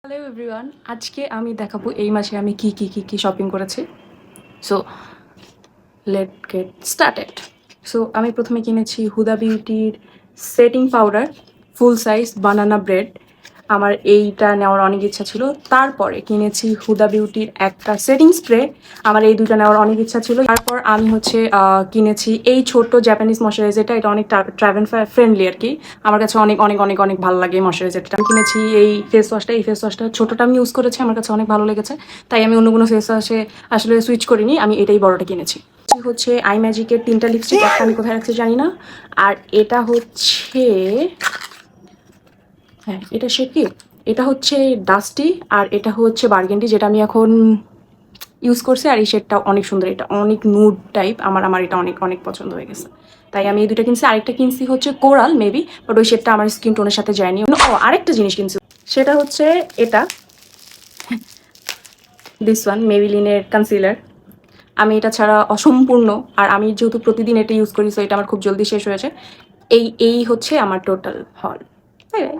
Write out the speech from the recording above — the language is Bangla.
হ্যালো এভরিওয়ান, আজকে আমি দেখাবো এই মাসে আমি কি শপিং করেছি। So late get started. So আমি প্রথমে কিনেছি হুদা বিউটির সেটিং পাউডার ফুল সাইজ বানানা ব্রেড। আমার এইটা নেওয়ার অনেক ইচ্ছা ছিল। তারপরে কিনেছি হুদা বিউটির একটা সেটিং স্প্রে। আমার এই দুটো নেওয়ার অনেক ইচ্ছা ছিল। তারপর আমি কিনেছি এই ছোট্ট জাপানিজ ময়শ্চারাইজারটা। এটা অনেক ট্রাভেল ফ্রেন্ডলি আর কি। আমার কাছে অনেক অনেক অনেক অনেক ভালো লাগে এই ময়শ্চারাইজারটা। আমি কিনেছি এই ফেস ওয়াশটা। এই ফেস ওয়াশটা ছোটোটা আমি ইউজ করেছি, আমার কাছে অনেক ভালো লেগেছে। তাই আমি অন্য কোনো ফেস ওয়াশে আসলে সুইচ করিনি, আমি এটাই বড়টা কিনেছি। হচ্ছে আই ম্যাজিকের 3টা লিপস্টিক, একটা আমি কোথায় রাখছি জানি না। আর এটা হচ্ছে, হ্যাঁ এটা শেড কি, এটা হচ্ছে ডাস্টি আর এটা হচ্ছে বার্গেন্ডি, যেটা আমি এখন ইউজ করছি। আর এই শেডটা অনেক সুন্দর, এটা অনেক নুড টাইপ। আমার এটা অনেক অনেক পছন্দ হয়ে গেছে, তাই আমি এই দুটো কিনছি। আরেকটা কিনছি হচ্ছে কোরাল মেবি, বাট ওই শেডটা আমার স্কিন টোনের সাথে যায়নি। ও আরেকটা জিনিস কিনছি, সেটা হচ্ছে এটা, দিস ওয়ান মেবিলিনের কনসিলার। আমি এটা ছাড়া অসম্পূর্ণ, আর আমি যেহেতু প্রতিদিন এটা ইউজ করি, সো এটা আমার খুব জলদি শেষ হয়েছে। এই হচ্ছে আমার টোটাল হল। Bye bye.